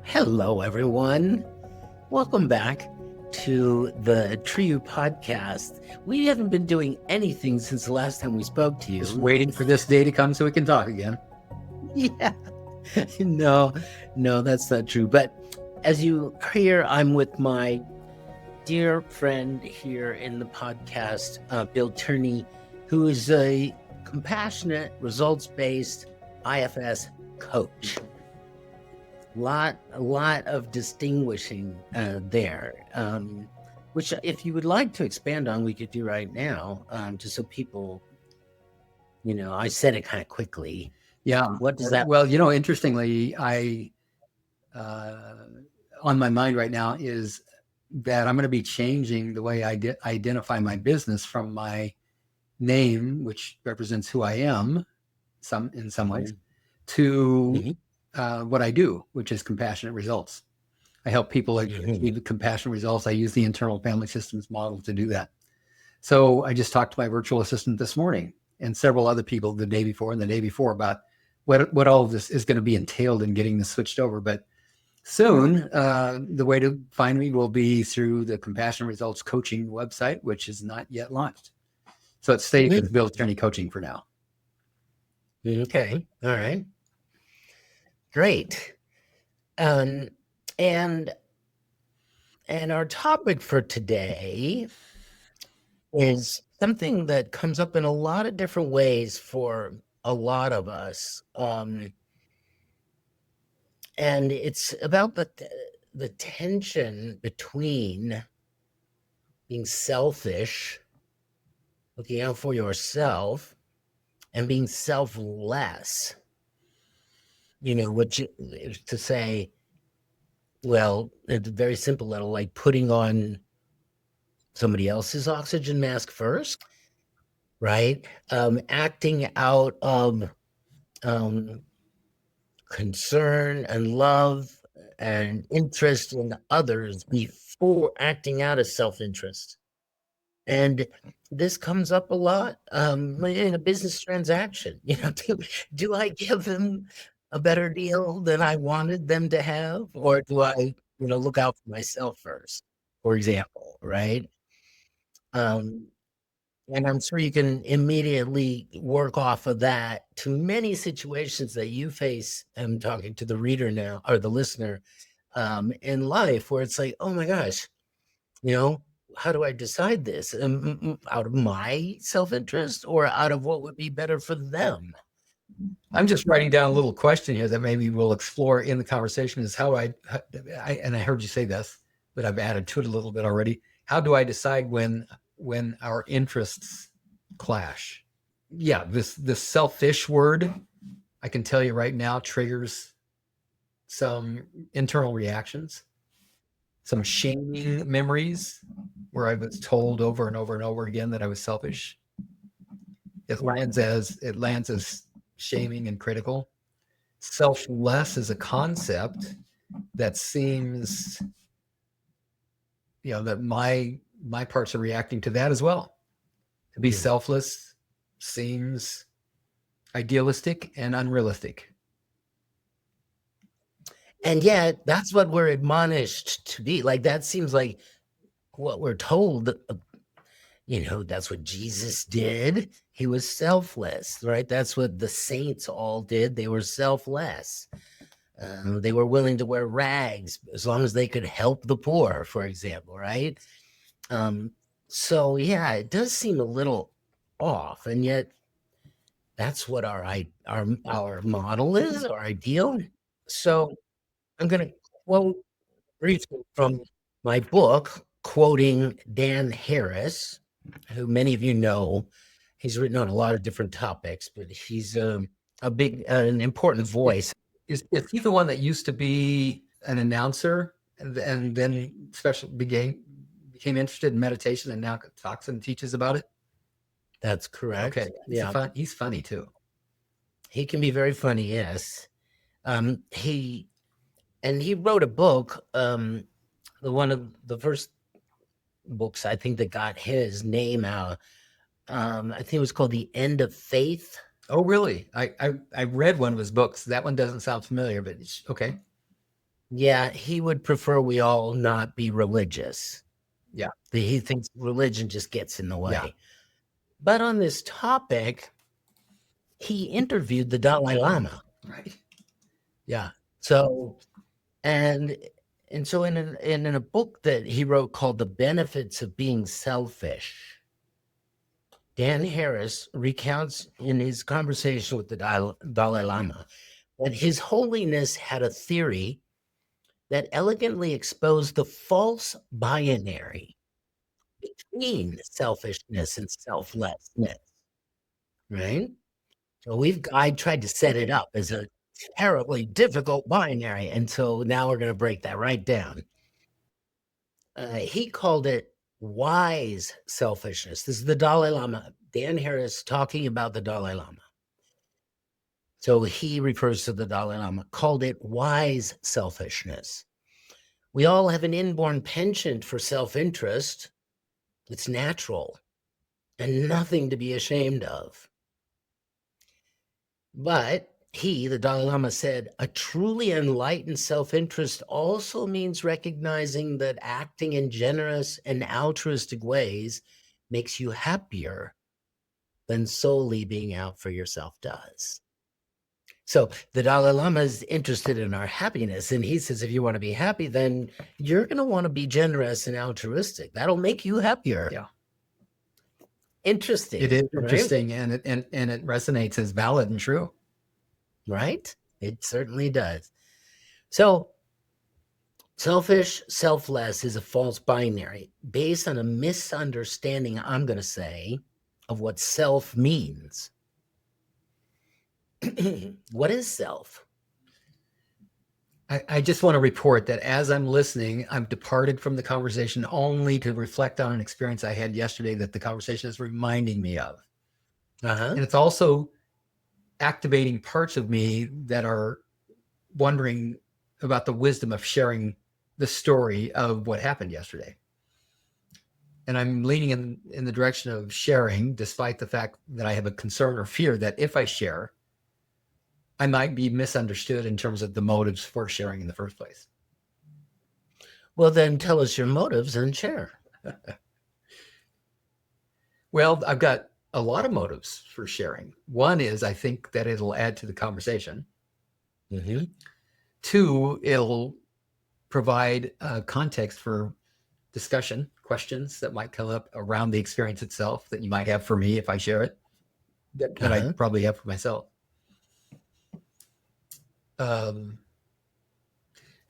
Hello, everyone. Welcome back to the Trio podcast. We haven't been doing anything since the last time we spoke to you. Just waiting for this day to come so we can talk again. Yeah. No, that's not true. But as you hear, I'm with my dear friend here in the podcast, Bill Turney, who is a compassionate, results-based IFS coach. A lot of distinguishing there, which if you would like to expand on, we could do right now, just so people, I said it kind of quickly. Yeah. What does that? Well, interestingly, on my mind right now is that I'm going to be changing the way I identify my business from my name, which represents who I am in some ways, to what I do, which is compassionate results. I help people achieve compassionate results. I use the internal family systems model to do that. So I just talked to my virtual assistant this morning and several other people the day before and the day before about what all of this is going to be entailed in getting this switched over. But soon, the way to find me will be through the Compassionate Results Coaching website, which is not yet launched. So it stays with Bill Turney Coaching for now. Okay. All right. Great. And our topic for today is something that comes up in a lot of different ways for a lot of us. And it's about the tension between being selfish, looking out for yourself, and being selfless. Which is to say, well, at a very simple level, like putting on somebody else's oxygen mask first, right? Acting out of concern and love and interest in others before acting out of self-interest. And this comes up a lot in a business transaction. Do I give them a better deal than I wanted them to have? Or do I, look out for myself first, for example, right? And I'm sure you can immediately work off of that to many situations that you face. I'm talking to the reader now, or the listener, in life, where it's like, oh my gosh, how do I decide this? Out of my self-interest or out of what would be better for them? I'm just writing down a little question here that maybe we'll explore in the conversation is and I heard you say this, but I've added to it a little bit already. How do I decide when our interests clash? Yeah, this selfish word, I can tell you right now, triggers some internal reactions, some shaming memories where I was told over and over and over again that I was selfish. It lands as shaming and critical. Selfless is a concept that seems, that my parts are reacting to that as well. To be selfless seems idealistic and unrealistic. And yet that's what we're admonished to be. Like, that seems like what we're told. That's what Jesus did. He was selfless, right? That's what the saints all did. They were selfless. They were willing to wear rags as long as they could help the poor, for example, right? So yeah, it does seem a little off, and yet that's what our model is, our ideal. So I'm going to quote briefly from my book, quoting Dan Harris, who many of you know. He's written on a lot of different topics, but he's an important voice. Is he the one that used to be an announcer and then became interested in meditation and now talks and teaches about it? That's correct. Okay. He's funny too. He can be very funny, yes. He wrote a book, one of the first books I think that got his name out. I think it was called The End of Faith. Oh, really? I read one of his books. That one doesn't sound familiar, but okay. Yeah, he would prefer we all not be religious. Yeah. He thinks religion just gets in the Yeah. way. But on this topic, he interviewed the Dalai Lama. Right. Yeah. So and so in a book that he wrote called The Benefits of Being Selfish, Dan Harris recounts in his conversation with the Dalai Lama that His Holiness had a theory that elegantly exposed the false binary between selfishness and selflessness, right? So I tried to set it up as a terribly difficult binary. And so now we're going to break that right down. He called it wise selfishness. This is the Dalai Lama, Dan Harris talking about the Dalai Lama. So he refers to the Dalai Lama, called it wise selfishness. We all have an inborn penchant for self-interest. It's natural and nothing to be ashamed of. But the Dalai Lama said, a truly enlightened self-interest also means recognizing that acting in generous and altruistic ways makes you happier than solely being out for yourself does. So the Dalai Lama is interested in our happiness. And he says, if you want to be happy, then you're going to want to be generous and altruistic. That'll make you happier. Yeah. Interesting. It is right? interesting, and it resonates as valid and true. Right? It certainly does. So selfish, selfless is a false binary based on a misunderstanding, I'm going to say, of what self means. What is self? I just want to report that as I'm listening, I've departed from the conversation only to reflect on an experience I had yesterday that the conversation is reminding me of. And it's also activating parts of me that are wondering about the wisdom of sharing the story of what happened yesterday. And I'm leaning in the direction of sharing, despite the fact that I have a concern or fear that if I share, I might be misunderstood in terms of the motives for sharing in the first place. Well, then tell us your motives and share. Well, I've got a lot of motives for sharing. One is I think that it'll add to the conversation. Mm-hmm. Two, it'll provide context for discussion, questions that might come up around the experience itself that you might have for me if I share it, that I probably have for myself. And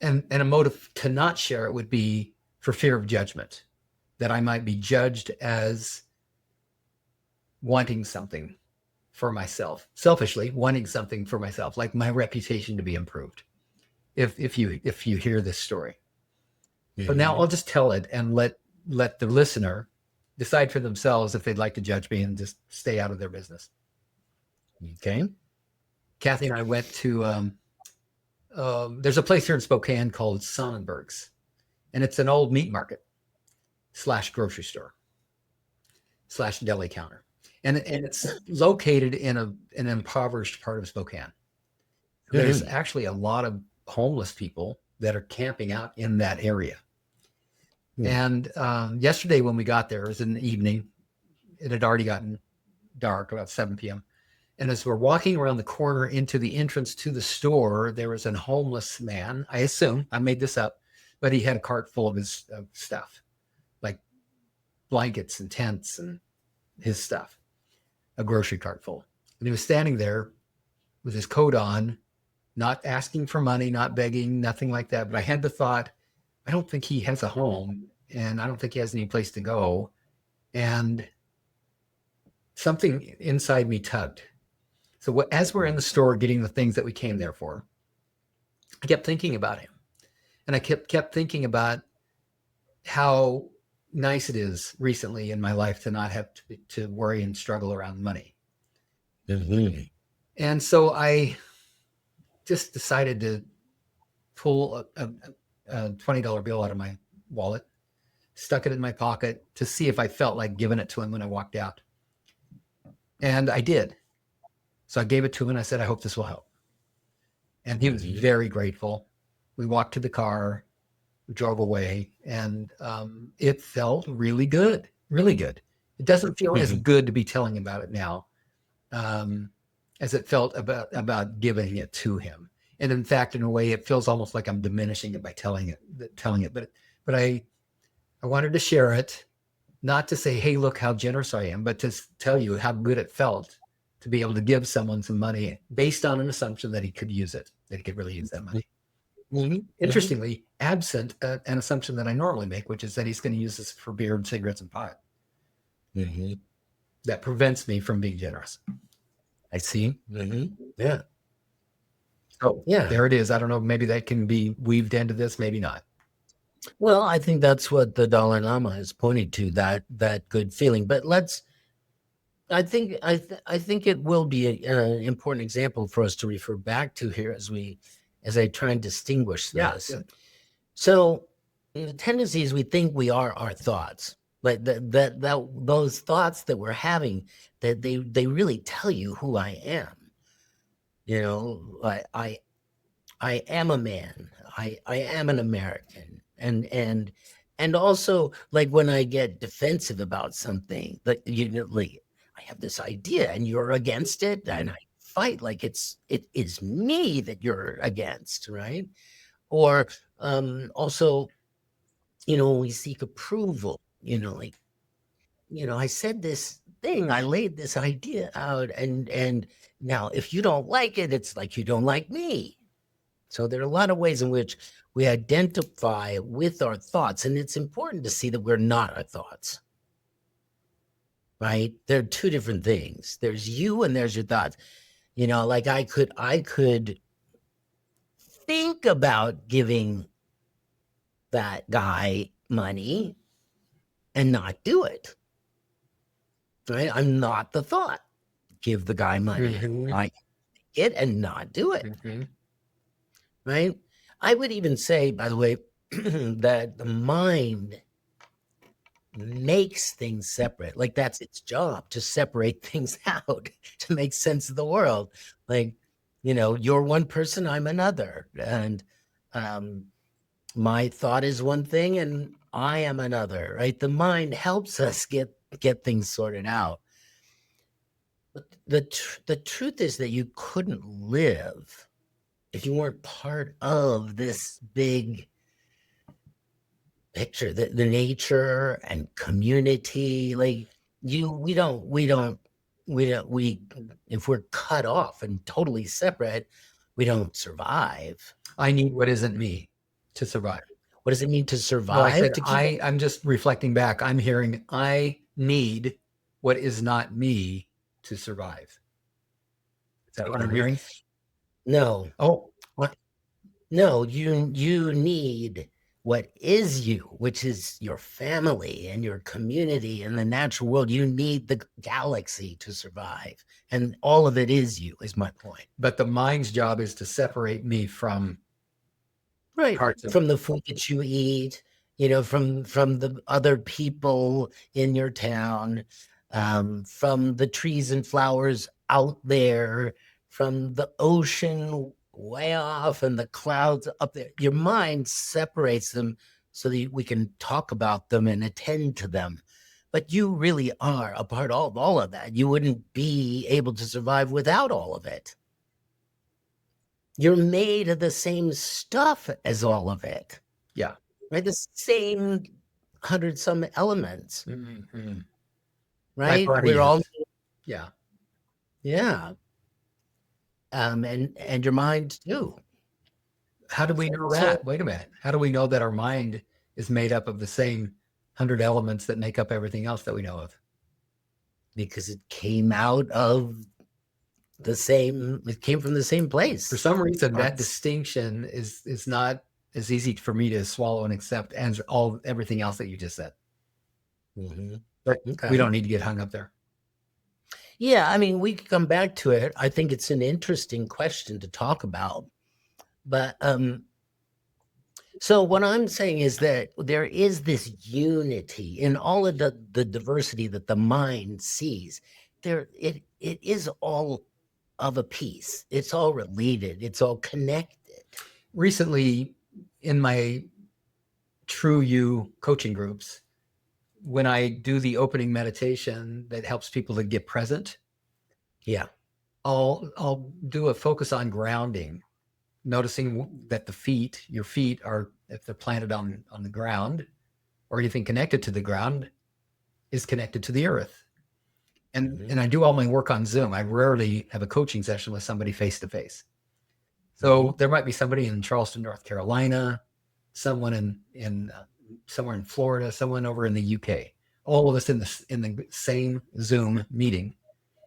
a motive to not share it would be for fear of judgment, that I might be judged as wanting something for myself, selfishly wanting something for myself, like my reputation to be improved. If you hear this story, but now I'll just tell it and let the listener decide for themselves if they'd like to judge me and just stay out of their business. Okay. Kathy and I went to there's a place here in Spokane called Sonnenberg's, and it's an old meat market / grocery store / deli counter. And it's located in an impoverished part of Spokane. There's actually a lot of homeless people that are camping out in that area. And yesterday when we got there, it was in the evening. It had already gotten dark, about 7 p.m. And as we're walking around the corner into the entrance to the store, there was a homeless man. I assume, I made this up, but he had a cart full of his stuff, like blankets and tents and his stuff, a grocery cart full. And he was standing there with his coat on, not asking for money, not begging, nothing like that. But I had the thought, I don't think he has a home, and I don't think he has any place to go. And something inside me tugged. So as we're in the store getting the things that we came there for, I kept thinking about him. And I kept thinking about how nice it is recently in my life to not have to worry and struggle around money. Mm-hmm. And so I just decided to pull a $20 bill out of my wallet, stuck it in my pocket to see if I felt like giving it to him when I walked out. And I did. So I gave it to him and I said, I hope this will help. And he was very grateful, We walked to the car, we drove away, and it felt really good, really good. It doesn't feel as Mhm. good to be telling about it now as it felt about giving it to him. And in fact, in a way, it feels almost like I'm diminishing it by telling it. But I wanted to share it, not to say, "Hey, look how generous I am," but to tell you how good it felt to be able to give someone some money based on an assumption that he could use it, that he could really use that money. Mhm. Mhm. Interestingly, absent an assumption that I normally make, which is that he's going to use this for beer and cigarettes and pot. Mhm. That prevents me from being generous. I see. Mhm. Yeah. So Yeah. there it is. I don't know. Maybe that can be weaved into this. Maybe not. Well, I think that's what the Dalai Lama has pointed to, that good feeling. But I think it will be an important example for us to refer back to here as I try and distinguish Yeah. this. Good. So the tendency is we think we are our thoughts, like that those thoughts that we're having, that they really tell you who I am. You know, I am a man. I am an American. And also, like, when I get defensive about something, that, you know, like, I have this idea and you're against it, and I fight like it is me that you're against, right? Or also, you know, when we seek approval, you know, like, you know, I said this thing, I laid this idea out, and now if you don't like it, it's like you don't like me. So there are a lot of ways in which we identify with our thoughts, and it's important to see that we're not our thoughts, right? They're two different things. There's you and there's your thoughts. You know, like I could think about giving that guy money and not do it. Right? I'm not the thought. Give the guy money. Mhm. I it and not do it. Mhm. Right? I would even say, by the way, that the mind makes things separate. Like, that's its job, to separate things out, to make sense of the world. Like, you know, you're one person, I'm another. And um, my thought is one thing and I am another, right? The mind helps us get things sorted out. But the truth is that you couldn't live if you weren't part of this big picture, the nature and community. Like, we if we're cut off and totally separate, we don't survive. I need what isn't me to survive. What does it mean to No, I survive? said To keep it. I'm just reflecting back. I'm hearing I need what is not me to survive. Is that what I'm hearing? No. Oh, What? No, you need what is you, which is your family and your community and the natural world. You need the galaxy to survive. And all of it is you, is my point. but the mind's job is to separate me from Right. parts of From the food that you eat, you know, from the other people in your town, from the trees and flowers out there, from the ocean way off and the clouds up there. Your mind separates them so that we can talk about them and attend to them. But you really are a part of all of that. You wouldn't be able to survive without all of it. You're made of the same stuff as all of it, yeah. right? The same hundred some elements, Mhm. My right? body We're all, is. Yeah. yeah. And your mind too. How do we know So that? Wait a minute. How do we know that our mind is made up of the same 100 elements that make up everything else that we know of? because it came out of it came from the same For place. some reason, that Parts. distinction is not as easy for me to swallow and accept as everything else that you just said. Mhm. But we Okay. don't need to get hung up there. Yeah, I mean, we could come back to it. I think it's an interesting question to talk about. But so what I'm saying is that there is this unity in all of the diversity that the mind sees. It is all of a piece. It's all related. It's all connected. Recently, in my True You coaching groups, when I do the opening meditation that helps people to get present, Yeah. I'll do a focus on grounding, noticing that your feet are, if they're planted on the ground, or anything connected to the ground is connected to the earth. And I do all my work on Zoom. I rarely have a coaching session with somebody face to face. So there might be somebody in Charleston, North Carolina, someone in somewhere in Florida, someone over in the UK. All of us in the same Zoom meeting,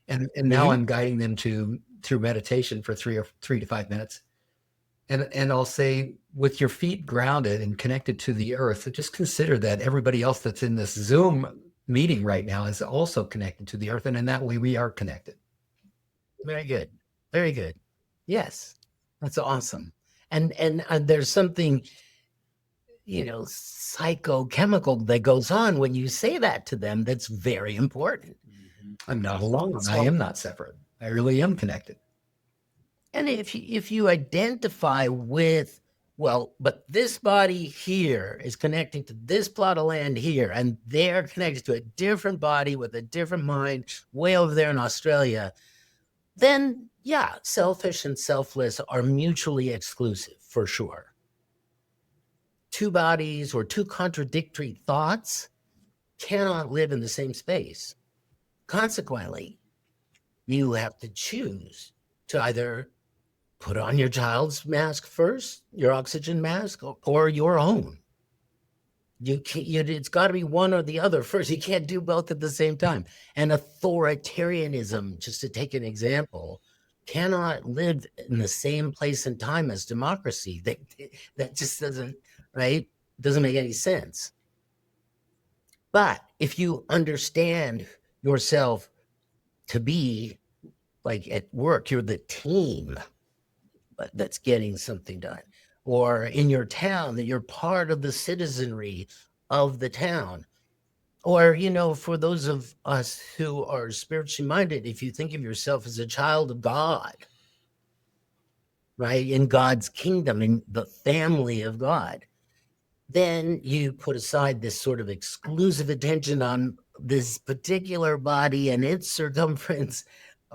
and now I'm guiding them through meditation for 3 to 5 minutes, and I'll say, with your feet grounded and connected to the earth, just consider that everybody else that's in this Zoom meeting right now is also connected to the earth, and in that way we are connected. Very good. Very good. Yes. That's awesome. And there's something, psychochemical that goes on when you say that to them that's very important. I'm not alone. I am not separate. I really am connected. And if you identify with, well, but this body here is connecting to this plot of land here, and they're connected to a different body with a different mind way over there in Australia, then yeah, selfish and selfless are mutually exclusive for sure. Two bodies or two contradictory thoughts cannot live in the same space. Consequently, you have to choose to either put on your child's mask first, your oxygen mask, or your own. It's got to be one or the other first. You can't do both at the same time. And authoritarianism, just to take an example, cannot live in the same place and time as democracy. That just doesn't, right? Doesn't make any sense. But if you understand yourself to be like at work, you're the team that's getting something done, or in your town that you're part of the citizenry of the town, or for those of us who are spiritually minded, if you think of yourself as a child of God, right, in God's kingdom, in the family of God, then you put aside this sort of exclusive attention on this particular body and its circumference,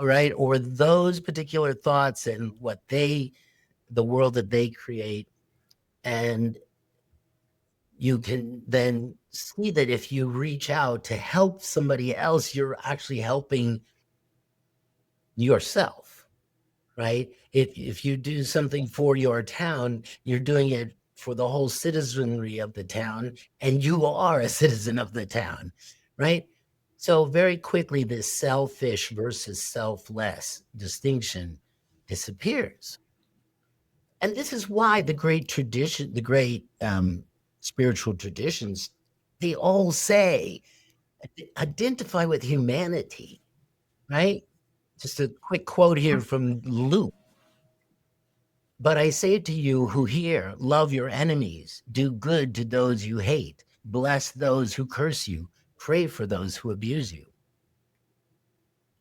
right, or those particular thoughts and the world that they create. And you can then see that if you reach out to help somebody else, you're actually helping yourself, right? If you do something for your town, you're doing it for the whole citizenry of the town, and you are a citizen of the town, right? So very quickly, this selfish versus selfless distinction disappears. And this is why the great spiritual traditions, they all say, identify with humanity, right? Just a quick quote here from Luke. But I say to you who hear, love your enemies, do good to those you hate, bless those who curse you, pray for those who abuse you.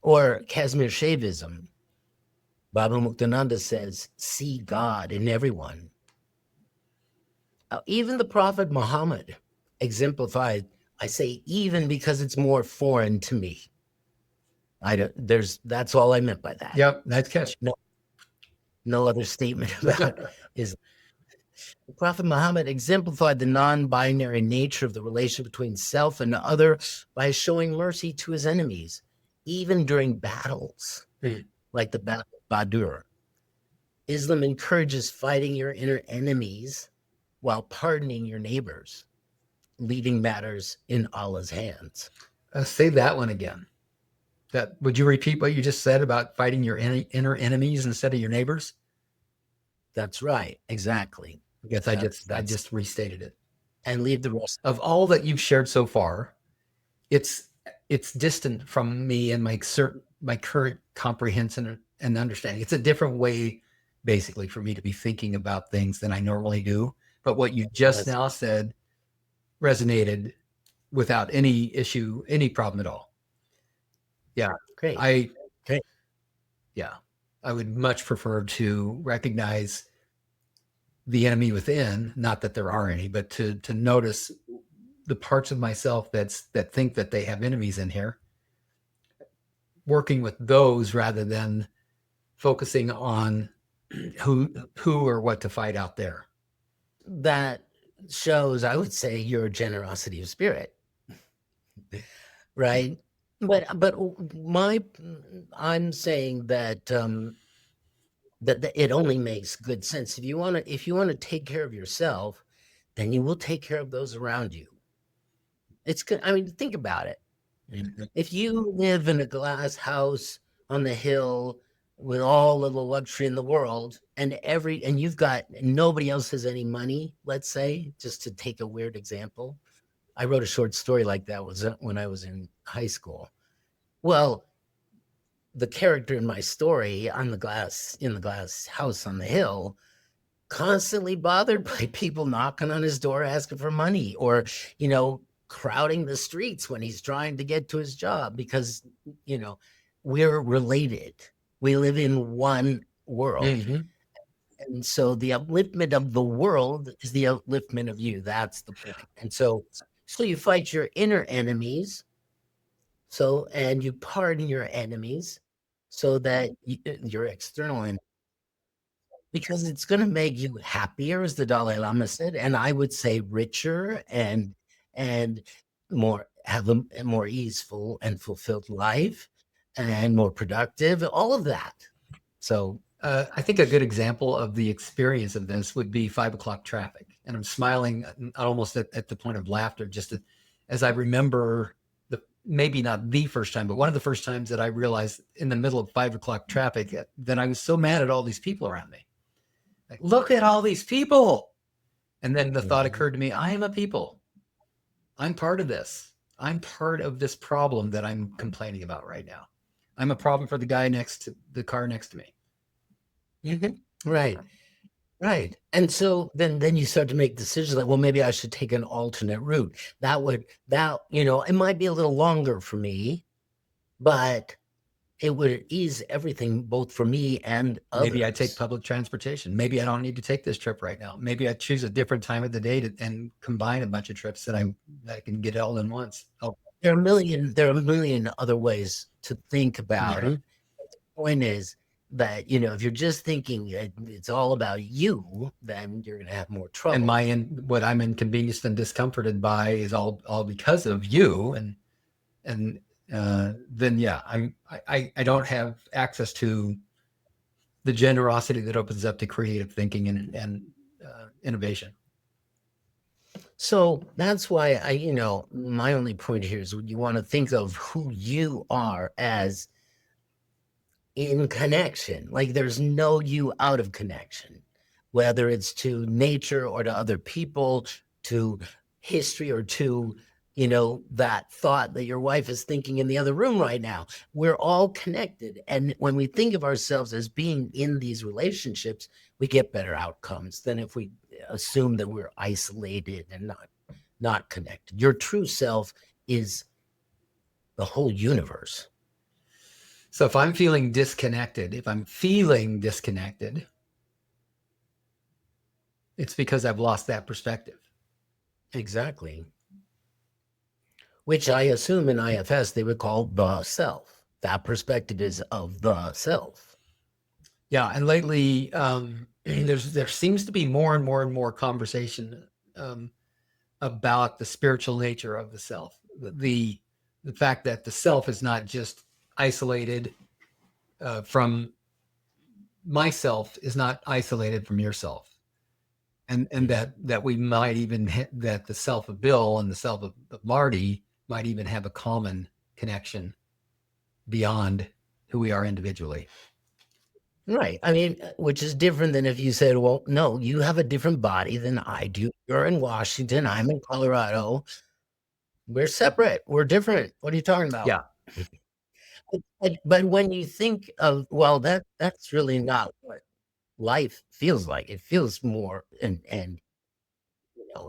Or Kashmir Shaivism, Baba Muktananda says, see God in everyone. Even the Prophet Muhammad exemplified, I say even because it's more foreign to me. That's all I meant by that. Yep, that's catchy. No other statement about is the Prophet Muhammad exemplified the non-binary nature of the relation between self and other by showing mercy to his enemies, even during battles like the Battle of Badr. Islam encourages fighting your inner enemies while pardoning your neighbors, leaving matters in Allah's hands. Say that one again. Would you repeat what you just said about fighting your inner enemies instead of your neighbors? That's right. Exactly. I guess I just restated it. And leave the rest. Of all that you've shared so far, it's distant from me and my current comprehension and understanding. It's a different way, basically, for me to be thinking about things than I normally do. But what you just now said resonated without any issue, any problem at all. Yeah. Great. Yeah. I would much prefer to recognize the enemy within, not that there are any, but to notice the parts of myself that think that they have enemies in here, working with those rather than focusing on who or what to fight out there. That shows, I would say, your generosity of spirit, right? But I'm saying that that it only makes good sense if you want to take care of yourself, then you will take care of those around you. It's good. I mean, think about it. If you live in a glass house on the hill with all of the luxury in the world, and you've got nobody else has any money, let's say, just to take a weird example. I wrote a short story like that was when I was in high school. Well, the character in my story in the glass house on the hill, constantly bothered by people knocking on his door asking for money, or crowding the streets when he's trying to get to his job, because you know we're related. We live in one world. Mm-hmm. And so the upliftment of the world is the upliftment of you. That's the point. And so you fight your inner enemies, and you pardon your enemies, so that your external enemies, because it's going to make you happier, as the Dalai Lama said, and I would say richer, and have a more easeful and fulfilled life, and more productive, all of that. So I think a good example of the experience of this would be 5 o'clock traffic. And I'm smiling almost at the point of laughter, just as I remember maybe not the first time, but one of the first times that I realized in the middle of 5 o'clock traffic that I was so mad at all these people around me. Like, look at all these people. And then the thought occurred to me, I am a people. I'm part of this. I'm part of this problem that I'm complaining about right now. I'm a problem for the guy next to the car next to me. Right. And so then you start to make decisions like, well, maybe I should take an alternate route. It might be a little longer for me, but it would ease everything both for me and others. Maybe I take public transportation. Maybe I don't need to take this trip right now. Maybe I choose a different time of the day and combine a bunch of trips that I can get all in once. There are a million other ways to think about it. The point is that, if you're just thinking it's all about you, then you're going to have more trouble. And what I'm inconvenienced and discomforted by is all because of you. And then, yeah, I don't have access to the generosity that opens up to creative thinking and innovation. So that's why my only point here is you want to think of who you are as in connection. Like there's no you out of connection, whether it's to nature or to other people, to history, or to that thought that your wife is thinking in the other room right now. We're all connected, and when we think of ourselves as being in these relationships, we get better outcomes than if we assume that we're isolated and not connected. Your true self is the whole universe. So if I'm feeling disconnected, it's because I've lost that perspective. Exactly. Which I assume in IFS they would call the self. That perspective is of the self. Yeah, and lately there seems to be more and more conversation about the spiritual nature of the self. The fact that the self is not just isolated from myself, is not isolated from yourself, and that we might even that the self of Bill and the self of Marty might even have a common connection beyond who we are individually. Right. I mean, which is different than if you said, well, no, you have a different body than I do. You're in Washington. I'm in Colorado. We're separate. We're different. What are you talking about? Yeah. But when you think of, well, that's really not what life feels like. It feels more, and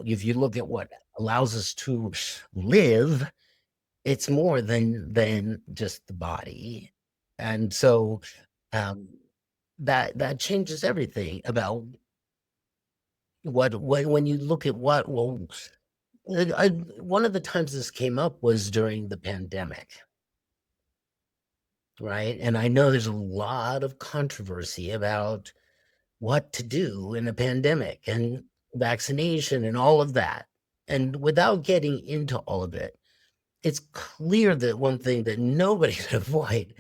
if you look at what allows us to live, it's more than just the body. And so that changes everything about when you look at one of the times this came up was during the pandemic, right? And I know there's a lot of controversy about what to do in a pandemic and vaccination and all of that. And without getting into all of it, it's clear that one thing that nobody can avoid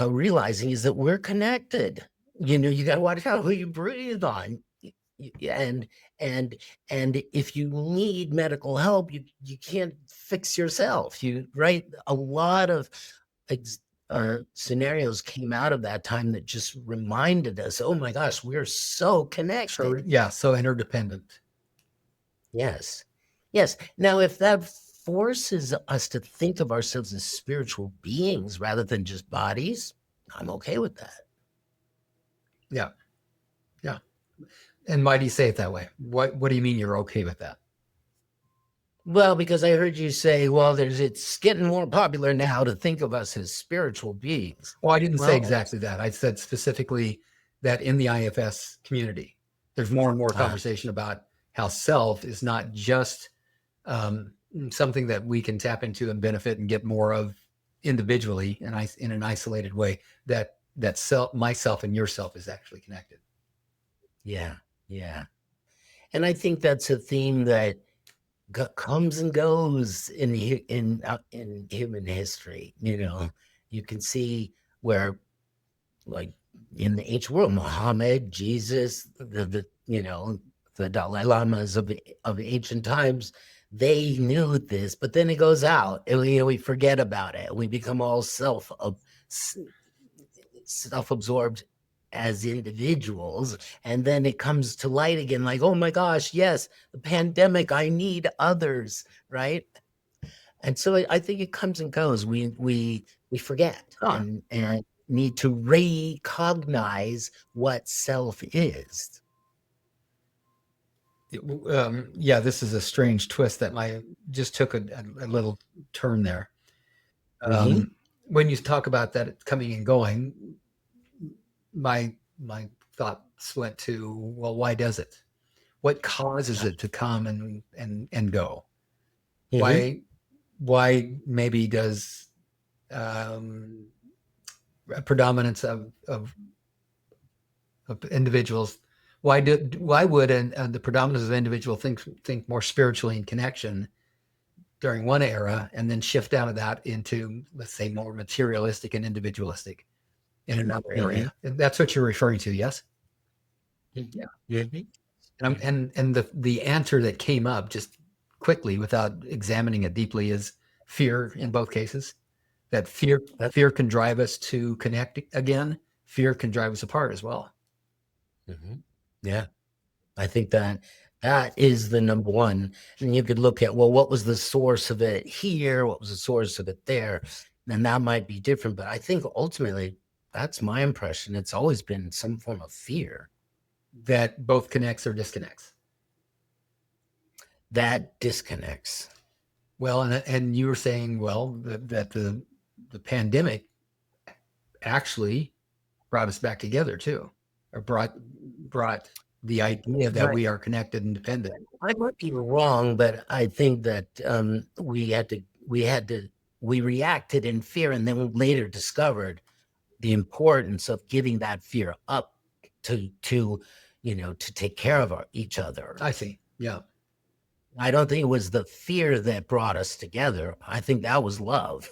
realizing is that we're connected. You got to watch out who you breathe on. And and and if you need medical help, you can't fix yourself. You right. A lot of scenarios came out of that time that just reminded us, oh my gosh, we're so connected. So interdependent. Yes. Yes. Now, if that forces us to think of ourselves as spiritual beings rather than just bodies, I'm okay with that. Yeah. Yeah. And why do you say it that way? What do you mean you're okay with that? Well, because I heard you say, well, it's getting more popular now to think of us as spiritual beings. Well, I didn't say exactly that. I said specifically that in the IFS community, there's more and more conversation about how self is not just something that we can tap into and benefit and get more of individually and in an isolated way. That self, myself, and yourself is actually connected. Yeah, yeah, and I think that's a theme that comes and goes in human history. You can see where, like in the ancient world, Muhammad, Jesus, the Dalai Lamas of ancient times, they knew this, but then it goes out, and we forget about it. We become all self-absorbed as individuals, and then it comes to light again, like, oh my gosh, yes, the pandemic, I need others, right? And so I think it comes and goes. We forget and need to recognize what self is. Yeah, this is a strange twist that just took a little turn there. When you talk about that it's coming and going, my thoughts went to, well, why does it? What causes it to come and go? Why maybe does a predominance of individuals, why would the predominance of individual think more spiritually in connection during one era and then shift out of that into, let's say, more materialistic and individualistic in another area? That's what you're referring to, yes? Yeah. And the answer that came up just quickly without examining it deeply is fear in both cases. That fear can drive us to connect again. Fear can drive us apart as well. Yeah, I think that is the number one. And you could look at, well, what was the source of it here? What was the source of it there? And that might be different. But I think ultimately, that's my impression. It's always been some form of fear. That both connects or disconnects? That disconnects. Well, and you were saying, well, that the pandemic actually brought us back together too, or brought the idea that we are connected and dependent. I might be wrong, but I think that we reacted in fear, and then later discovered the importance of giving that fear up to take care of each other. I see. Yeah. I don't think it was the fear that brought us together. I think that was love.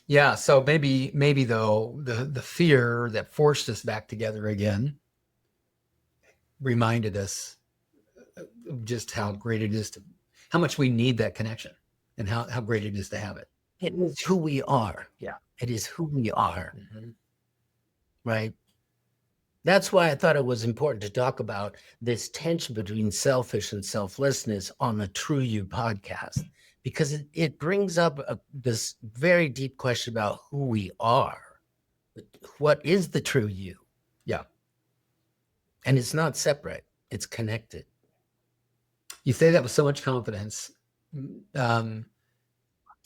Yeah. So maybe though the fear that forced us back together again reminded us of just how great it is how much we need that connection and how great it is to have it. It is who we are. Yeah. It is who we are. Right. That's why I thought it was important to talk about this tension between selfish and selflessness on the True You podcast, because it brings up this very deep question about who we are. What is the true you? Yeah. And it's not separate. It's connected. You say that with so much confidence.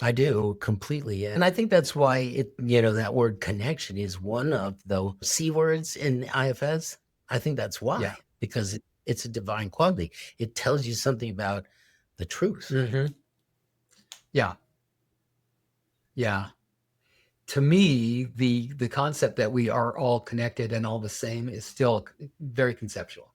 I do completely. And I think that's why that word connection is one of the C words in IFS. I think that's Yeah. why, because it's a divine quality. It tells you something about the truth. Mm-hmm. Yeah. Yeah. To me, the concept that we are all connected and all the same is still very conceptual.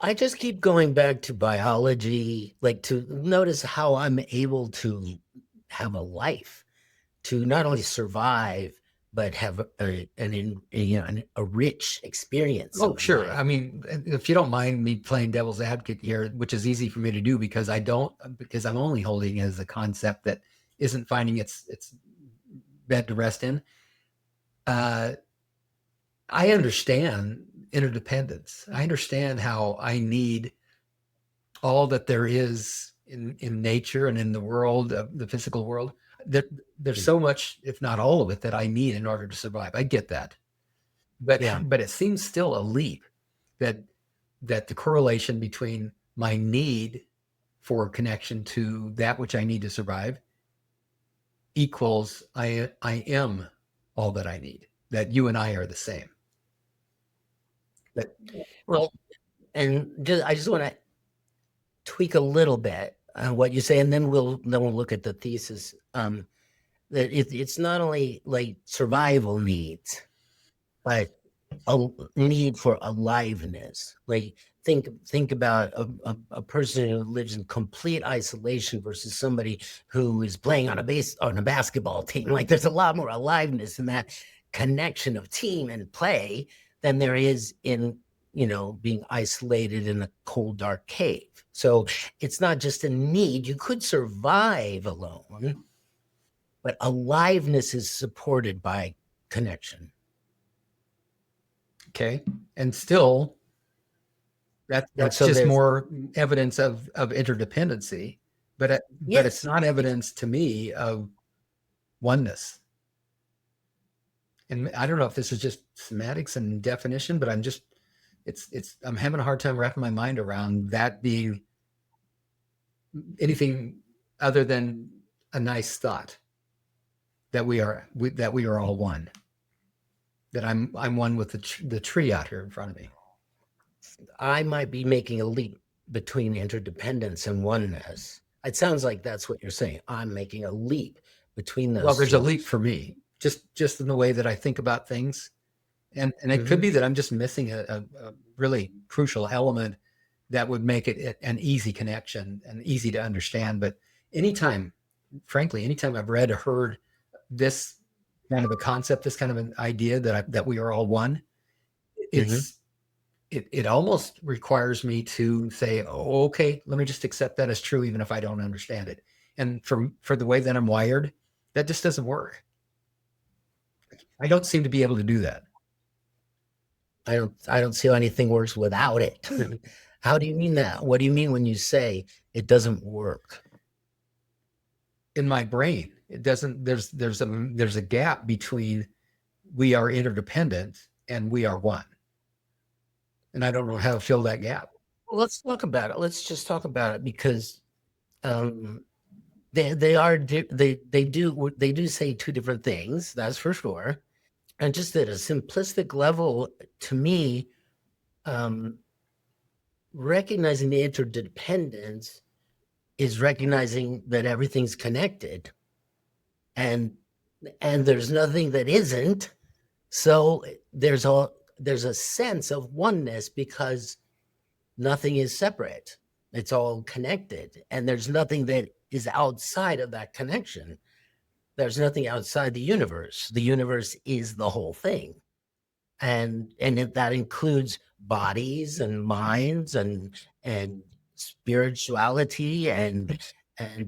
I just keep going back to biology, like to notice how I'm able to have a life, to not only survive, but have a rich experience Oh, of sure. life. I mean, if you don't mind me playing devil's advocate here, which is easy for me to do because because I'm only holding it as a concept that isn't finding its bed to rest in. Uh, I understand interdependence. I understand how I need all that there is in nature and in the world, the physical world. That there's so much, if not all of it, that I need in order to survive. I get that, but Yeah. but it seems still a leap that the correlation between my need for connection to that which I need to survive equals I am all that I need. That you and I are the same. That Well, and I just want to tweak a little bit on what you say, and then we'll look at the thesis. That it's not only like survival needs, but a need for aliveness. Like think about a person who lives in complete isolation versus somebody who is playing on a basketball team. Like there's a lot more aliveness in that connection of team and play than there is in being isolated in a cold dark cave. So it's not just a need. You could survive alone, but aliveness is supported by connection. okay, and still And that's so just there's more evidence of interdependency, but it's yes, not evidence to me of oneness. And I don't know if this is just semantics and definition, but I'm having a hard time wrapping my mind around that being anything other than a nice thought that we are all one. That I'm one with the tree out here in front of me. I might be making a leap between interdependence and oneness. It sounds like that's what you're saying. I'm making a leap between Well, those there's a two. leap for me, just in the way that I think about things, and it could Mhm. be that I'm just missing a really crucial element that would make it an easy connection and easy to understand. But anytime, frankly, anytime I've read or heard this kind of a concept, this kind of an idea that we are all one, Mhm. it's it almost requires me to say, oh, okay, let me just accept that as true, even if I don't understand it. And for the way that I'm wired, that just doesn't work. I don't seem to be able to do that I don't see how anything works without it. How do you mean that? What do you mean when you say it doesn't work? in my brain. It doesn't. There's a gap between we are interdependent and we are one, and I don't know how to fill that gap. Well, let's talk about it. Let's just talk about it because um, they do say two different things. That's for sure. And just at a simplistic level, to me, um, recognizing the interdependence is recognizing that everything's connected, and there's nothing that isn't. So there's a sense of oneness because nothing is separate. It's all connected, and there's nothing that is outside of that connection. There's nothing outside the universe. The universe is the whole thing. That includes bodies and minds and spirituality and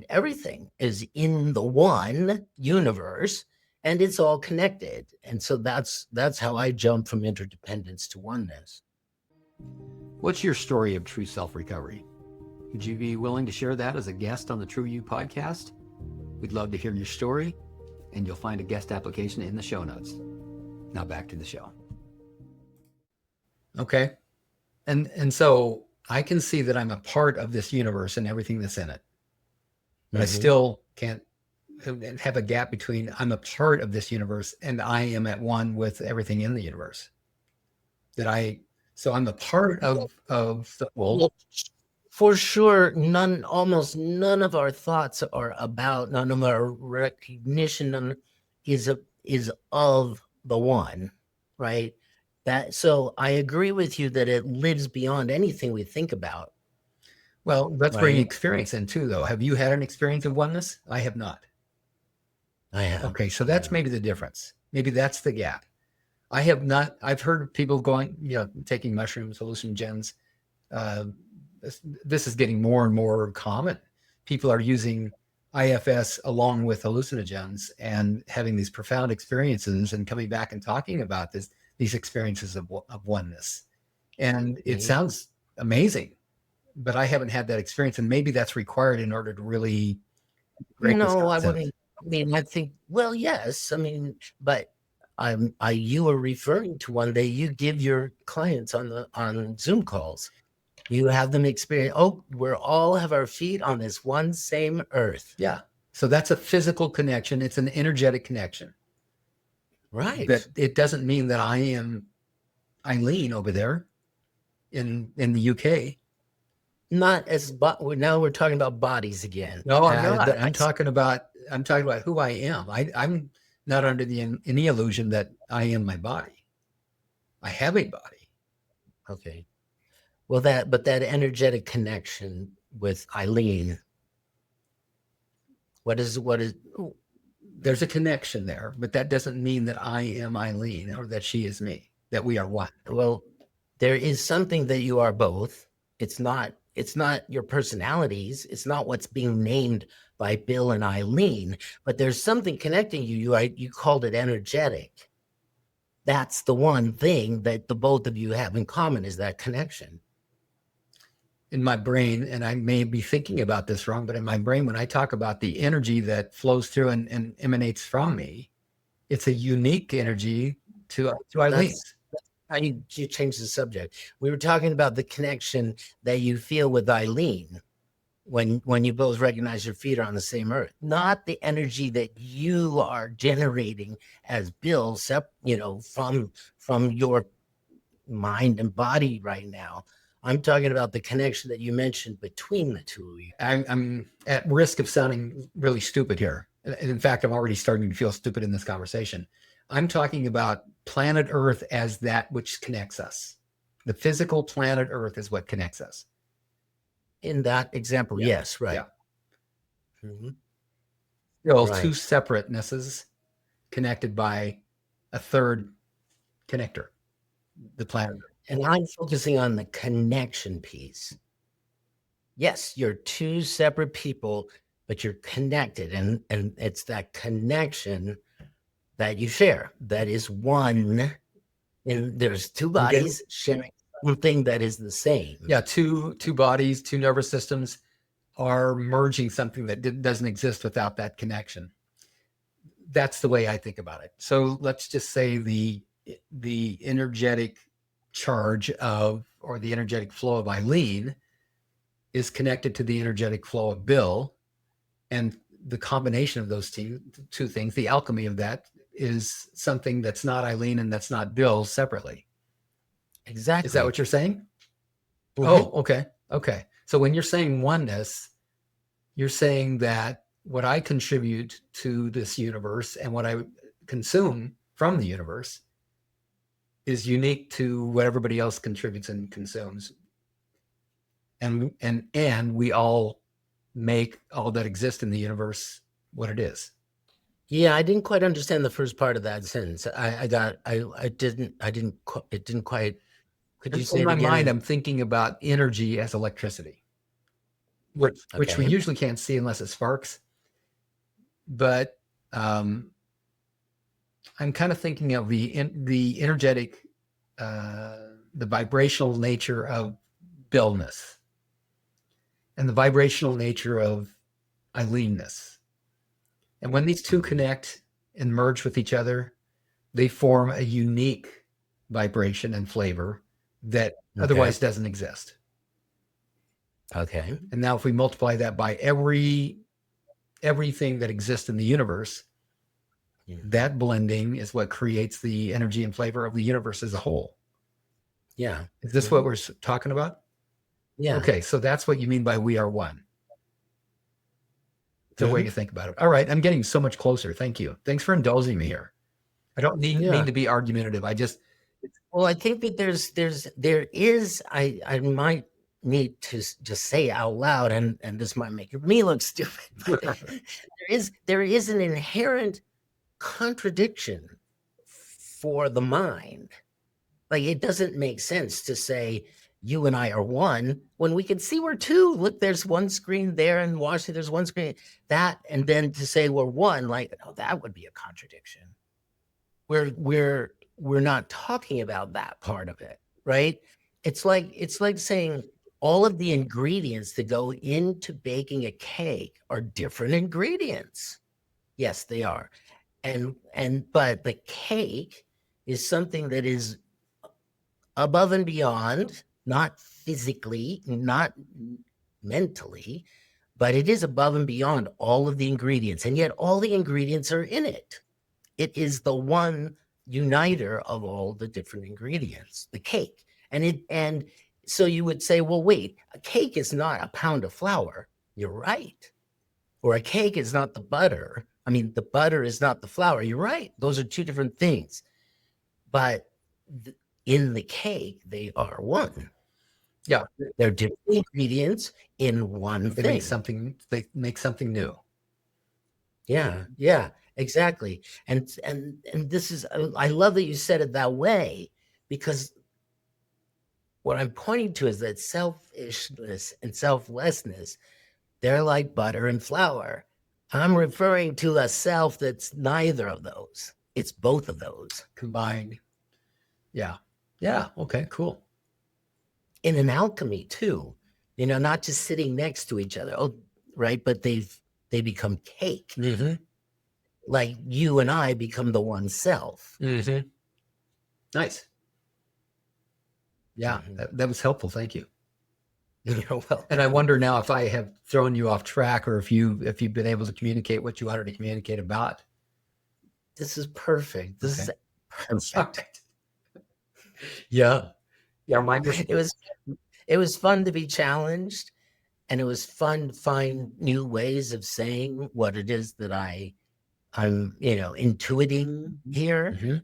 everything is in the one universe, and it's all connected. And so that's how I jump from interdependence to oneness. What's your story of true self recovery? Would you be willing to share that as a guest on the True You podcast? We'd love to hear your story, and you'll find a guest application in the show notes. Now back to the show. Okay. And so I can see that I'm a part of this universe and everything that's in it. but I Mhm. still can't have a gap between I'm a part of this universe and I am at one with everything in the universe. So I'm a part of the whole. Well, for sure, almost none of our thoughts are about, none of our recognition is of the one, right? So I agree with you that it lives beyond anything we think about, Well, let's bring right? experience in too, though. Have you had an experience of oneness? I have not. I have. Okay, so that's maybe the difference. Maybe that's the gap. I have not. I've heard people going, taking mushrooms, hallucinogens. Uh, this is getting more and more common. People are using IFS along with hallucinogens and having these profound experiences and coming back and talking about these experiences of oneness. And it Mhm. sounds amazing, but I haven't had that experience. And maybe that's required in order to really break this No, I concept. wouldn't. I mean, I think, well, yes. I mean, but you were referring to one day you give your clients on Zoom calls. You have them experience, oh, we're all have our feet on this one same earth. Yeah. So that's a physical connection. It's an energetic connection. But Right. it doesn't mean that I am Eileen over there in the UK. Not as, but now we're talking about bodies again. No, I'm not. I I'm talking about who I am. I'm not under any illusion that I am my body. I have a body. okay. Well, but that energetic connection with Eileen, what is, There's a connection there, but that doesn't mean that I am Eileen or that she is me, that we are one. well, there is something that you are both. It's not your personalities. It's not what's being named by Bill and Eileen, but there's something connecting you. You called it energetic. That's the one thing that the both of you have in common is that connection. In my brain, and I may be thinking about this wrong, but in my brain, when I talk about the energy that flows through and emanates from me, it's a unique energy to Eileen. That's how you change the subject. We were talking about the connection that you feel with Eileen when you both recognize your feet are on the same earth, not the energy that you are generating as Bill, from your mind and body right now. I'm talking about the connection that you mentioned between the two of you. I'm at risk of sounding really stupid here. And in fact, I'm already starting to feel stupid in this conversation. I'm talking about planet Earth as that which connects us. The physical planet Earth is what connects us. In that example, Yeah. yes, right. Yeah. Mhm. Still two Right. separatenesses connected by a third connector, the planet Earth. And I'm focusing on the connection piece. Yes, you're two separate people, but you're connected, and it's that connection that you share that is one. And there's two I'm getting, bodies sharing something that is the same. yeah, two bodies, two nervous systems are merging something that doesn't exist without that connection. That's the way I think about it. So let's just say the energetic charge of or the energetic flow of Eileen is connected to the energetic flow of Bill, and the combination of those two things, the alchemy of that, is something that's not Eileen and that's not Bill separately. Is that Exactly. what you're saying? Mhm. Oh, okay. Okay. So when you're saying oneness, you're saying that what I contribute to this universe and what I consume from the universe is unique to what everybody else contributes and consumes. And we all make all that exists in the universe what it is. Yeah, I didn't quite understand the first part of that sentence. It didn't quite. Could you say In it my mind, again? I'm thinking about energy as electricity, which we Okay. usually can't see unless it sparks. But I'm kind of thinking of the energetic, the vibrational nature of Billness and the vibrational nature of Eileenness. And when these two connect and merge with each other, they form a unique vibration and flavor that Okay. otherwise doesn't exist. Okay. And now if we multiply that by every everything that exists in the universe, that blending is what creates the energy and flavor of the universe as a whole. Yeah. Is this what we're talking about? Yeah. Okay, so that's what you mean by we are one. The way you think about it. All right, I'm getting so much closer. Thank you. Thanks for indulging me here. I don't mean to be argumentative. I just Well, I think that there is I might need to just say out loud, and this might make me look stupid, but there is an inherent contradiction for the mind. Like, it doesn't make sense to say you and I are one when we can see we're two. Look, there's one screen there in Washington, there's one screen that, and then to say we're one, like, oh, that would be a contradiction. We're not talking about that part of it, right? It's like saying all of the ingredients that go into baking a cake are different ingredients. Yes, they are. But the cake is something that is above and beyond, not physically, not mentally, but it is above and beyond all of the ingredients. And yet all the ingredients are in it. It is the one uniter of all the different ingredients, the cake. And so you would say, well, wait, a cake is not a pound of flour. You're right. Or a cake is not the butter. I mean, the butter is not the flour. You're right. Those are two different things. But in the cake, they are one. Yeah, they're different ingredients in one they thing. They make something new. Yeah, exactly. And this is, I love that you said it that way, because what I'm pointing to is that selfishness and selflessness, they're like butter and flour. I'm referring to a self that's neither of those. It's both of those combined. Yeah. Okay, cool. In an alchemy too, not just sitting next to each other. Oh, right. But they become cake. Like you and I become the one self. Nice. Yeah, that was helpful. Thank you. You're welcome. And I wonder now if I have thrown you off track, or if you've been able to communicate what you wanted to communicate about. This is perfect. This is perfect. Yeah. It was fun to be challenged, and it was fun to find new ways of saying what it is that I'm intuiting here.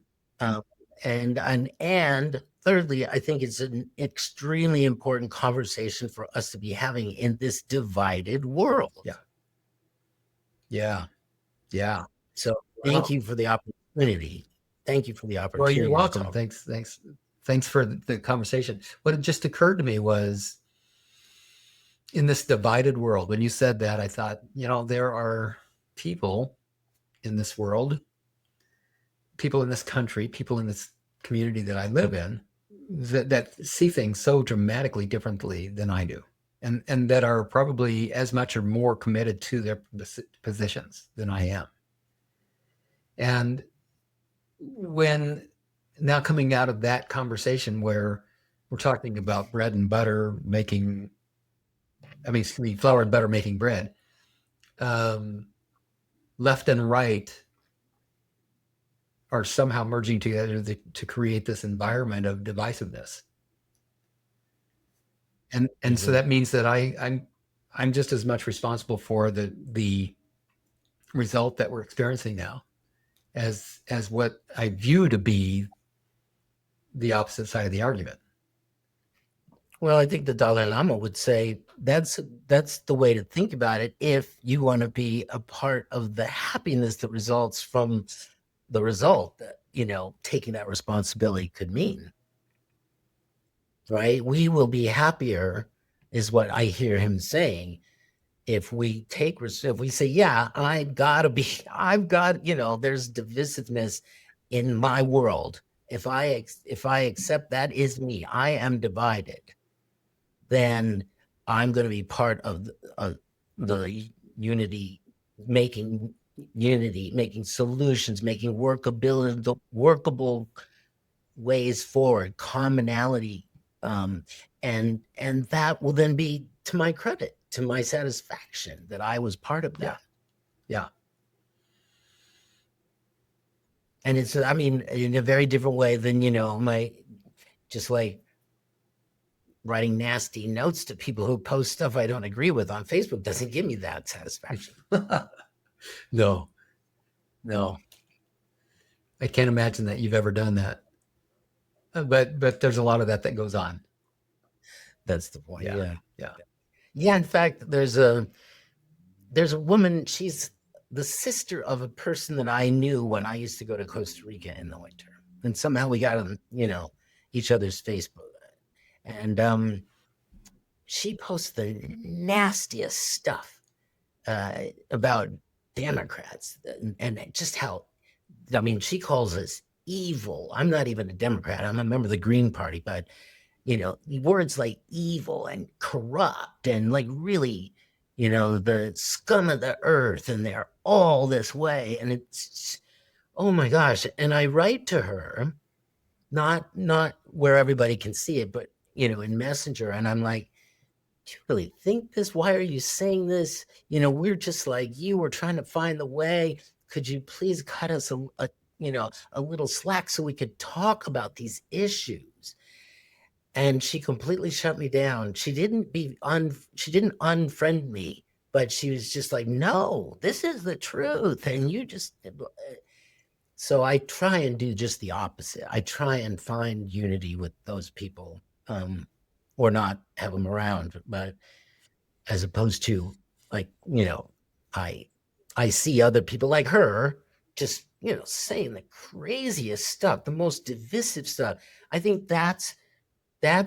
And thirdly, I think it's an extremely important conversation for us to be having in this divided world. Yeah. So thank you for the opportunity. Well, you're welcome. Thanks for the conversation. What just occurred to me was, in this divided world, when you said that, I thought, there are people in this world, people in this country, people in this community that I live in, that see things so dramatically differently than I do, and that are probably as much or more committed to their positions than I am. And when now coming out of that conversation where we're talking about bread and butter making, flour and butter making bread, left and right are somehow merging together to create this environment of divisiveness. And so that means that I'm just as much responsible for the result that we're experiencing now as what I view to be the opposite side of the argument. Well, I think the Dalai Lama would say that's the way to think about it if you want to be a part of the happiness that results from the result that, taking that responsibility could mean. Right? We will be happier, is what I hear him saying, if we say, yeah, I've got, there's divisiveness in my world. If I accept that is me, I am divided, then I'm going to be part of the making solutions, making workable ways forward, commonality. And that will then be to my credit, to my satisfaction, that I was part of that. Yeah. And it's, I mean, in a very different way than, my just like writing nasty notes to people who post stuff I don't agree with on Facebook doesn't give me that satisfaction. No. I can't imagine that you've ever done that. But there's a lot of that goes on. That's the point. Yeah. Yeah. Yeah. In fact, there's a woman, she's the sister of a person that I knew when I used to go to Costa Rica in the winter. And somehow we got on, each other's Facebook. And she posts the nastiest stuff about Democrats and just how, I mean, she calls us evil. I'm not even a Democrat. I'm a member of the Green Party, but words like evil and corrupt and like really, the scum of the earth, and they're all this way. And it's, oh my gosh. And I write to her, not where everybody can see it, but in Messenger. And I'm like, do you really think this? Why are you saying this? We're just like you. We're trying to find the way. Could you please cut us a little slack so we could talk about these issues? And she completely shut me down. She didn't unfriend me, but she was just like, no, this is the truth. And you just, so I try and do just the opposite. I try and find unity with those people, or not have them around, but as opposed to like, I see other people like her just, saying the craziest stuff, the most divisive stuff. I think that's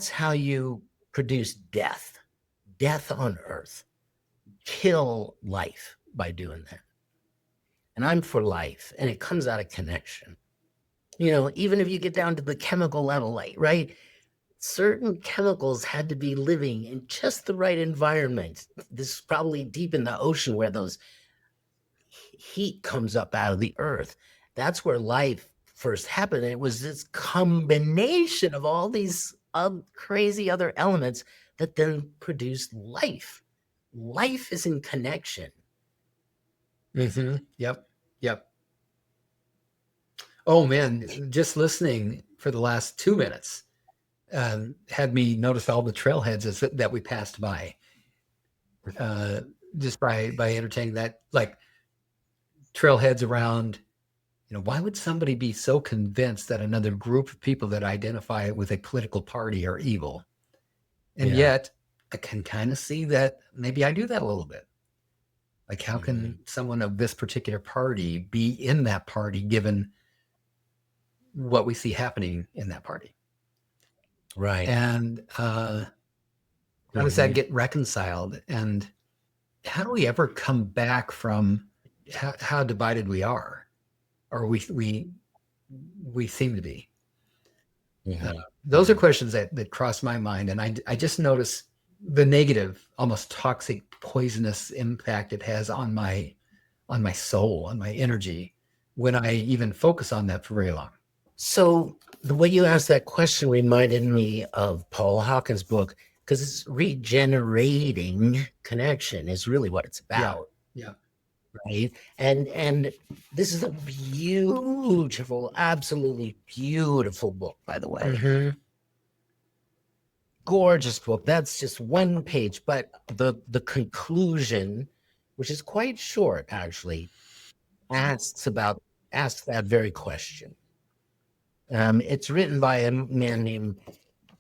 how you produce death on earth. Kill life by doing that. And I'm for life, and it comes out of connection. Even if you get down to the chemical level, like, right? Certain chemicals had to be living in just the right environment. This is probably deep in the ocean where those heat comes up out of the earth. That's where life first happened. And it was this combination of all these crazy other elements that then produced life. Life is in connection. Mm-hmm. Yep. Oh man, just listening for the last 2 minutes had me notice all the trailheads that we passed by. Just by entertaining that, like trailheads around, why would somebody be so convinced that another group of people that identify with a political party are evil? And yet I can kind of see that maybe I do that a little bit. Like, how can someone of this particular party be in that party given what we see happening in that party? Right. And how does that get reconciled? And how do we ever come back from how divided we are, or we seem to be? Those are questions that cross my mind, and I just notice the negative, almost toxic, poisonous impact it has on my soul, on my energy, when I even focus on that for very long. So the way you asked that question reminded me of Paul Hawken's book, because it's regenerating connection is really what it's about. Yeah. Right. And this is a beautiful, absolutely beautiful book, by the way. Gorgeous book. That's just one page, but the conclusion, which is quite short actually, asks that very question. It's written by a man named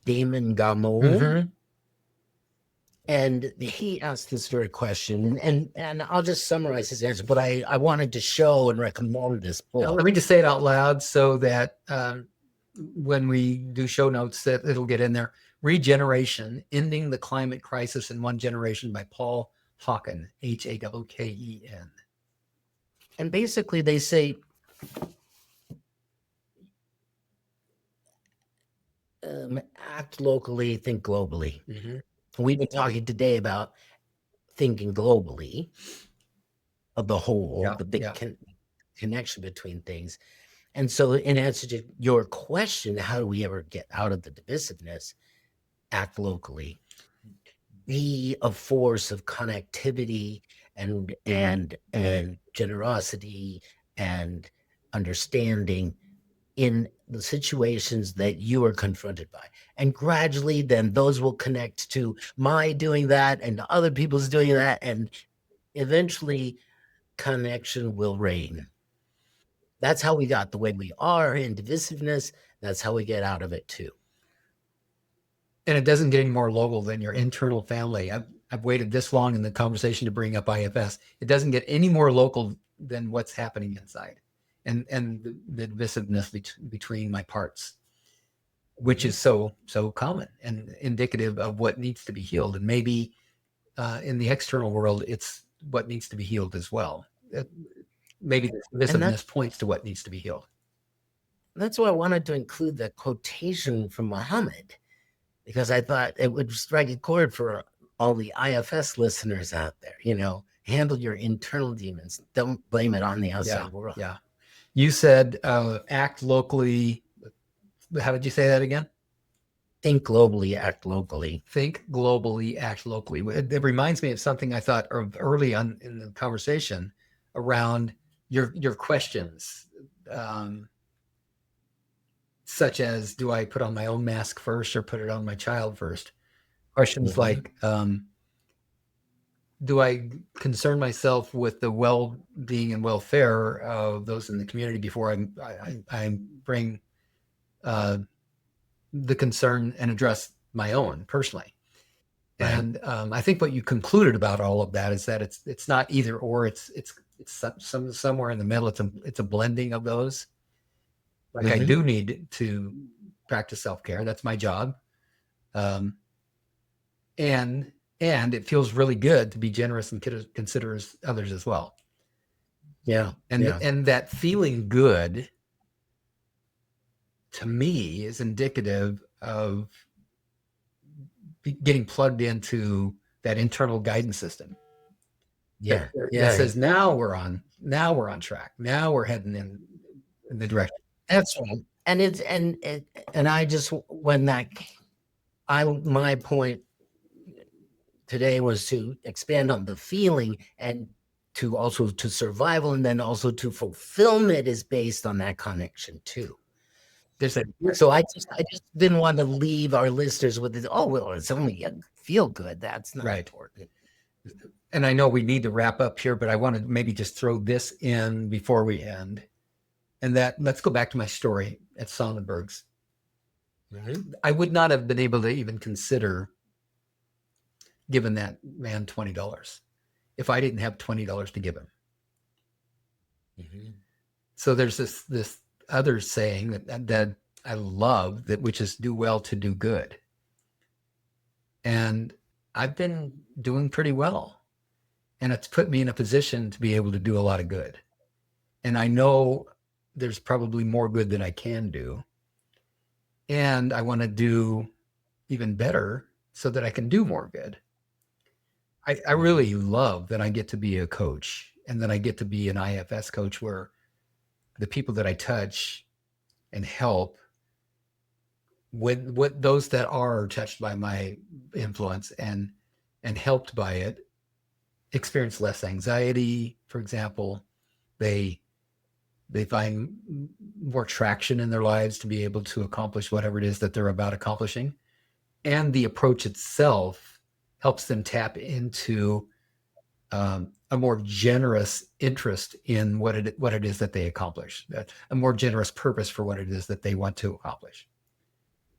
Damon Gameau. And he asked this very question, and I'll just summarize his answer, but I wanted to show and recommend this book. Let me just say it out loud so that when we do show notes, that it'll get in there. Regeneration, Ending the Climate Crisis in One Generation by Paul Hawken, Hawken. And basically they say, act locally, think globally. We've been talking today about thinking globally, of the whole, the big connection between things. And so in answer to your question, how do we ever get out of the divisiveness? Act locally. Be a force of connectivity and generosity and understanding in the situations that you are confronted by. And gradually, then those will connect to my doing that and other people's doing that. And eventually, connection will reign. That's how we got the way we are in divisiveness. That's how we get out of it too. And it doesn't get any more local than your internal family. I've waited this long in the conversation to bring up IFS. It doesn't get any more local than what's happening inside, and the divisiveness between my parts, which is so common and indicative of what needs to be healed. And maybe in the external world, it's what needs to be healed as well. Maybe the And divisiveness points to what needs to be healed. that's why I wanted to include the quotation from Muhammad, because I thought it would strike a chord for all the IFS listeners out there. Handle your internal demons. Don't blame it on the outside world. Yeah. You said act locally. How did you say that again? Think globally, act locally. Think globally, act locally. It reminds me of something I thought of early on in the conversation around your questions, such as, do I put on my own mask first or put it on my child first? Questions like, do I concern myself with the well-being and welfare of those in the community before I bring the concern and address my own personally? Right. And I think what you concluded about all of that is that it's not either or. It's somewhere in the middle. It's a blending of those. Like I do need to practice self-care. That's my job. And it feels really good to be generous and consider others as well. Yeah. And that feeling good to me is indicative of getting plugged into that internal guidance system. That says now we're on track. Now we're heading in the direction. That's right. And I just, when that, my point today was to expand on the feeling, and to also to survival, and then also to fulfillment is based on that connection too. So I just didn't want to leave our listeners with it. Oh, well, it's only a feel good. That's not important. And I know we need to wrap up here, but I want to maybe just throw this in before we end. And that, let's go back to my story at Sonnenberg's. I would not have been able to even consider giving that man $20 if I didn't have $20 to give him. So there's this other saying that I love, which is do well to do good. And I've been doing pretty well. And it's put me in a position to be able to do a lot of good. And I know there's probably more good than I can do. And I want to do even better so that I can do more good. I really love that I get to be a coach, and that I get to be an IFS coach where the people that I touch and help, with those that are touched by my influence and helped by it, experience less anxiety. For example, they find more traction in their lives to be able to accomplish whatever it is that they're about accomplishing. And the approach itself helps them tap into a more generous interest in what it is that they accomplish, a more generous purpose for what it is that they want to accomplish,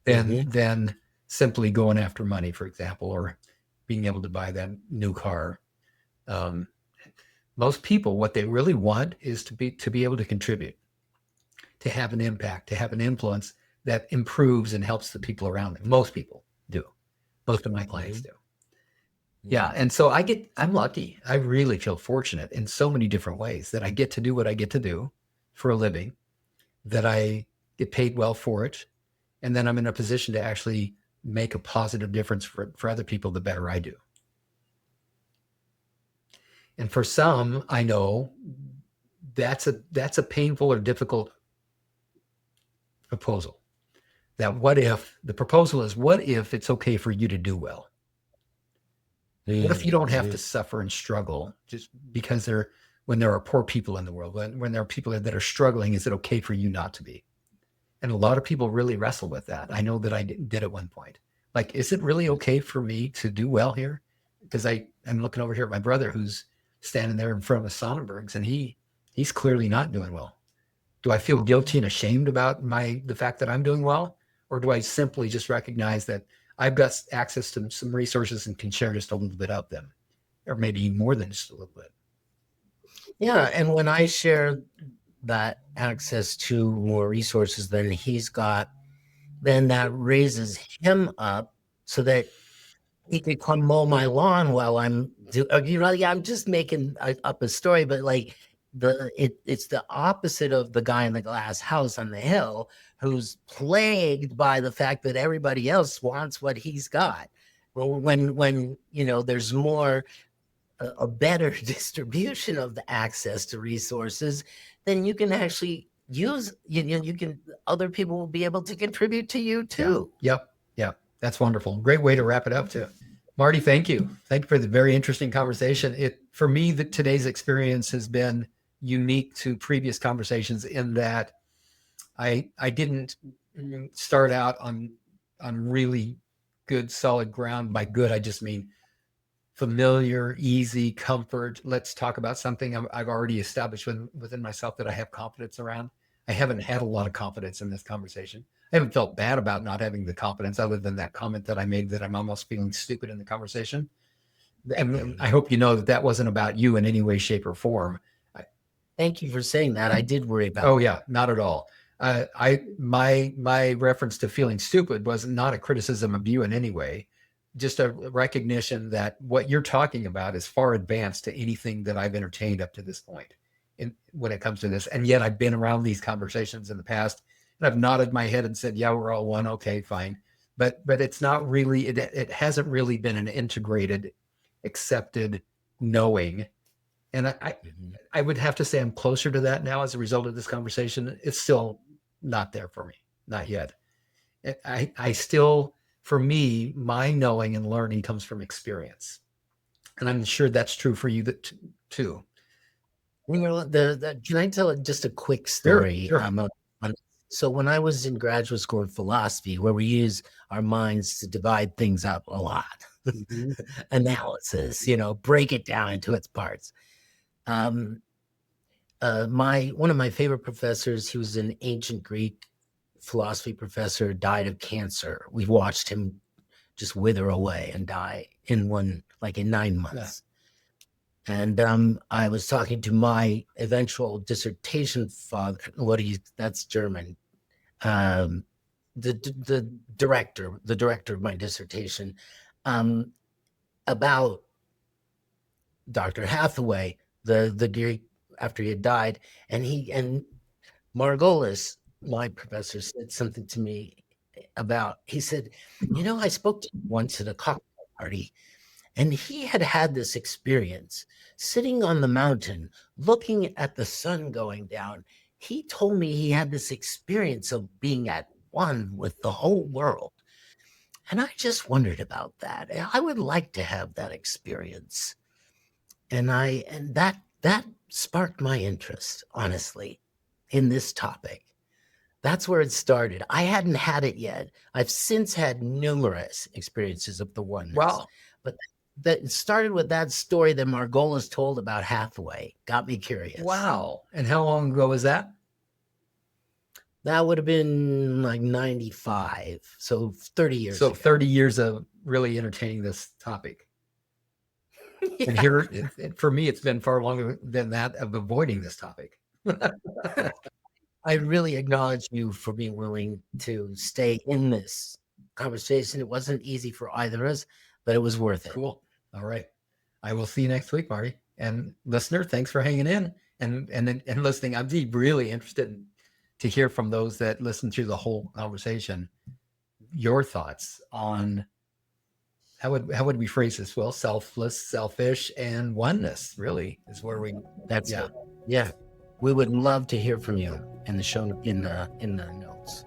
than simply going after money, for example, or being able to buy that new car. Most people, what they really want is to be able to contribute, to have an impact, to have an influence that improves and helps the people around them. Most people do. Most of my clients do. Yeah. And so I'm lucky. I really feel fortunate in so many different ways that I get to do what I get to do for a living, that I get paid well for it. And then I'm in a position to actually make a positive difference for other people the better I do. And for some, I know that's a painful or difficult proposal. That the proposal is, what if it's okay for you to do well? What if you don't have to suffer and struggle just because when there are poor people in the world, when there are people that are struggling, is it okay for you not to be? And a lot of people really wrestle with that. I know that I did at one point. Like, is it really okay for me to do well here? Because I'm looking over here at my brother who's standing there in front of the Sonnenbergs, and he's clearly not doing well. Do I feel guilty and ashamed about the fact that I'm doing well? Or do I simply just recognize that I've got access to some resources and can share just a little bit of them, or maybe more than just a little bit? Yeah. And when I share that access to more resources than he's got, then that raises him up so that he could come mow my lawn while I'm I'm just making up a story, but like it's the opposite of the guy in the glass house on the hill who's plagued by the fact that everybody else wants what he's got. Well, when there's more a better distribution of the access to resources, then you can actually use you can other people will be able to contribute to you too. Yep. That's wonderful. Great way to wrap it up too. Marty, thank you for the very interesting conversation. For me, today's experience has been unique to previous conversations in that I didn't start out on really good solid ground. By good, I just mean familiar, easy, comfort. Let's talk about something I've already established within myself that I have confidence around. I haven't had a lot of confidence in this conversation. I haven't felt bad about not having the confidence, other than that comment that I made that I'm almost feeling stupid in the conversation. And I hope you know that wasn't about you in any way, shape, or form. Thank you for saying that. I did worry about. Oh yeah, not at all. My reference to feeling stupid was not a criticism of you in any way, just a recognition that what you're talking about is far advanced to anything that I've entertained up to this point when it comes to this. And yet I've been around these conversations in the past, and I've nodded my head and said, yeah, we're all one. Okay, fine. But it's not really, it hasn't really been an integrated, accepted knowing. And I would have to say I'm closer to that now as a result of this conversation. It's still not there for me, not yet. I still, for me, my knowing and learning comes from experience. And I'm sure that's true for you too. Can I tell just a quick story? Sure. So when I was in graduate school of philosophy, where we use our minds to divide things up a lot, analysis, break it down into its parts. One of my favorite professors, he was an ancient Greek philosophy professor, died of cancer. We watched him just wither away and die in 9 months. Yeah. And I was talking to my eventual dissertation father. That's German. The director of my dissertation, about Dr. Hathaway, the Greek, after he had died, and Margolis, my professor, said something to me about. He said, I spoke to him once at a cocktail party, and he had this experience sitting on the mountain, looking at the sun going down. He told me he had this experience of being at one with the whole world. And I just wondered about that. I would like to have that experience. And that sparked my interest, honestly, in this topic. That's where it started. I hadn't had it yet. I've since had numerous experiences of the oneness. Wow. But that started with that story that Margolis told about Hathaway. Got me curious. Wow. And how long ago was that? That would have been like 95. So 30 years ago. 30 years of really entertaining this topic. Yeah. And here, for me, it's been far longer than that of avoiding this topic. I really acknowledge you for being willing to stay in this conversation. It wasn't easy for either of us, but it was worth it. Cool. All right. I will see you next week, Marty. And listener, thanks for hanging in and listening. I'm really interested to hear from those that listen through the whole conversation, your thoughts on how would we phrase this? Well, selfless, selfish, and oneness really is where that's it. Yeah. We would love to hear from you in the show, in the notes.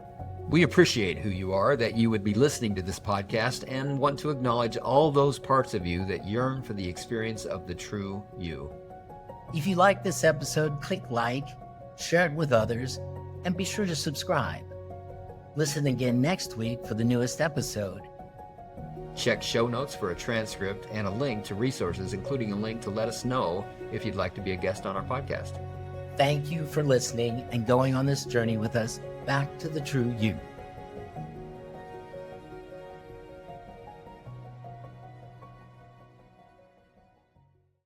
We appreciate who you are, that you would be listening to this podcast, and want to acknowledge all those parts of you that yearn for the experience of the true you. If you like this episode, click like, share it with others, and be sure to subscribe. Listen again next week for the newest episode. Check show notes for a transcript and a link to resources, including a link to let us know if you'd like to be a guest on our podcast. Thank you for listening and going on this journey with us back to the true you.